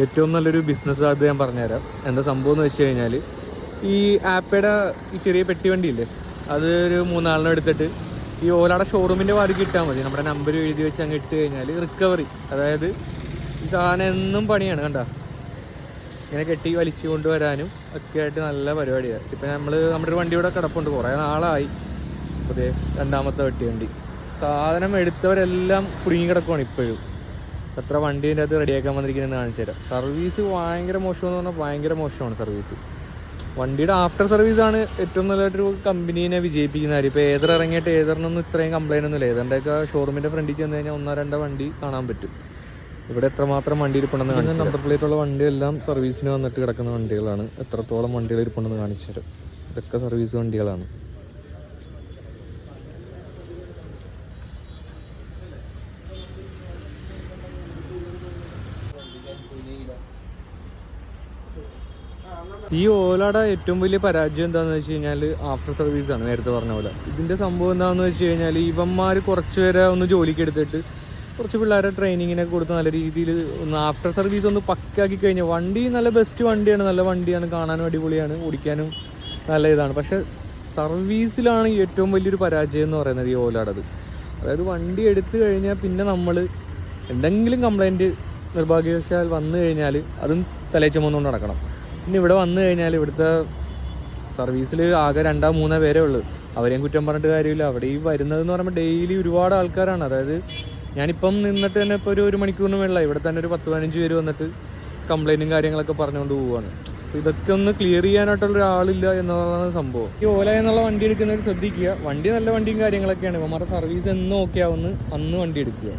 ഏറ്റവും നല്ലൊരു ബിസിനസ് സാധ്യത ഞാൻ പറഞ്ഞുതരാം. എന്താ സംഭവം എന്ന് വെച്ച് കഴിഞ്ഞാൽ, ഈ ആപ്പയുടെ ഈ ചെറിയ പെട്ടി വണ്ടിയില്ലേ, അത് ഒരു 3-4 എടുത്തിട്ട് ഈ ഓലയുടെ ഷോറൂമിൻ്റെ വാതിക്ക് ഇട്ടാൽ മതി. നമ്മുടെ നമ്പർ എഴുതി വെച്ച് അങ്ങ് ഇട്ട് കഴിഞ്ഞാൽ റിക്കവറി, അതായത് ഈ സാധനം എന്നും പണിയാണ്. കണ്ട ഇങ്ങനെ കെട്ടി വലിച്ചു കൊണ്ടുവരാനും ഒക്കെ ആയിട്ട് നല്ല പരിപാടിയാണ്. ഇപ്പം നമ്മുടെ ഒരു വണ്ടി ഇവിടെ കിടപ്പുണ്ട്, കുറേ നാളായി. പുതിയ 2ാമത്തെ വെട്ടി വണ്ടി. സാധനം എടുത്തവരെല്ലാം കുടുങ്ങി കിടക്കുവാണ് ഇപ്പോഴും. എത്ര വണ്ടീൻ്റെ അത് റെഡിയാക്കാൻ വന്നിരിക്കുന്നതെന്ന് കാണിച്ചു തരാം. സർവീസ് ഭയങ്കര മോശമെന്ന് പറഞ്ഞാൽ ഭയങ്കര മോശമാണ് സർവീസ്. വണ്ടിയുടെ ആഫ്റ്റർ സർവീസാണ് ഏറ്റവും നല്ലൊരു കമ്പനീനെ വിജയിപ്പിക്കുന്ന കാര്യം. ഇപ്പോൾ ഏതർ ഇറങ്ങിയിട്ട് ഏതറിനൊന്നും ഇത്രയും കംപ്ലൈൻ്റ് ഒന്നുമില്ല. ഏതറിൻ്റെയൊക്കെ ഷോറൂമിൻ്റെ ഫ്രണ്ടിൽ ചെന്ന് കഴിഞ്ഞാൽ 1-2 വണ്ടി കാണാൻ പറ്റും. ഇവിടെ എത്രമാത്രം വണ്ടി ഇരിപ്പുണ്ടെന്ന് കാണിച്ചു. നമ്പർ പ്ലേറ്റുള്ള വണ്ടിയെല്ലാം സർവീസിന് വന്നിട്ട് കിടക്കുന്ന വണ്ടികളാണ്. എത്രത്തോളം വണ്ടികൾ ഇരിപ്പുണ്ടെന്ന് കാണിച്ചു തരാം. ഇതൊക്കെ സർവീസ് വണ്ടികളാണ്. ഈ ഓലയുടെ ഏറ്റവും വലിയ പരാജയം എന്താണെന്ന് വെച്ച് കഴിഞ്ഞാൽ ആഫ്റ്റർ സർവീസാണ്. നേരത്തെ പറഞ്ഞ പോലെ ഇതിൻ്റെ സംഭവം എന്താണെന്ന് വെച്ച് കഴിഞ്ഞാൽ, ഇവന്മാർ കുറച്ച് പേരെ ഒന്ന് ജോലിക്ക് എടുത്തിട്ട് കുറച്ച് പിള്ളേരെ ട്രെയിനിങ്ങിനൊക്കെ കൊടുത്ത് നല്ല രീതിയിൽ ഒന്ന് ആഫ്റ്റർ സർവീസ് ഒന്ന് പക്കാക്കി കഴിഞ്ഞാൽ, വണ്ടി നല്ല ബെസ്റ്റ് വണ്ടിയാണ്, നല്ല വണ്ടിയാണ്, കാണാനും അടിപൊളിയാണ്, ഓടിക്കാനും നല്ല ഇതാണ്. പക്ഷേ സർവീസിലാണ് ഏറ്റവും വലിയൊരു പരാജയം എന്ന് പറയുന്നത് ഈ ഓലയുടേത്. അതായത് വണ്ടി എടുത്തു കഴിഞ്ഞാൽ പിന്നെ നമ്മൾ എന്തെങ്കിലും കംപ്ലൈൻറ്റ് നിർഭാഗ്യവശാൽ വന്നു കഴിഞ്ഞാൽ അതും തലേ ചുമന്നുകൊണ്ട് നടക്കണം. പിന്നെ ഇവിടെ വന്നു കഴിഞ്ഞാൽ ഇവിടുത്തെ സർവീസിൽ ആകെ 2-3 പേരേ ഉള്ളൂ. അവരെയും കുറ്റം പറഞ്ഞിട്ട് കാര്യമില്ല. അവിടെ ഈ വരുന്നതെന്ന് പറയുമ്പോൾ ഡെയിലി ഒരുപാട് ആൾക്കാരാണ്. അതായത് ഞാനിപ്പം നിന്നിട്ട് തന്നെ ഇപ്പോൾ ഒരു മണിക്കൂറിന് മേളിലായി. ഇവിടെ തന്നെ ഒരു 10-15 പേര് വന്നിട്ട് കംപ്ലൈൻറ്റും കാര്യങ്ങളൊക്കെ പറഞ്ഞുകൊണ്ട് പോവുകയാണ്. അപ്പോൾ ഇതൊക്കെ ഒന്ന് ക്ലിയർ ചെയ്യാനായിട്ടുള്ള ഒരാളില്ല എന്നുള്ളതാണ് സംഭവം. ഈ ഓല എന്നുള്ള വണ്ടി എടുക്കുന്നവർ ശ്രദ്ധിക്കുക. വണ്ടി നല്ല വണ്ടിയും കാര്യങ്ങളൊക്കെയാണ്. ഇവന്മാരുടെ സർവീസ് എന്നും ഓക്കെ ആവുന്ന അന്ന് വണ്ടി എടുക്കുക.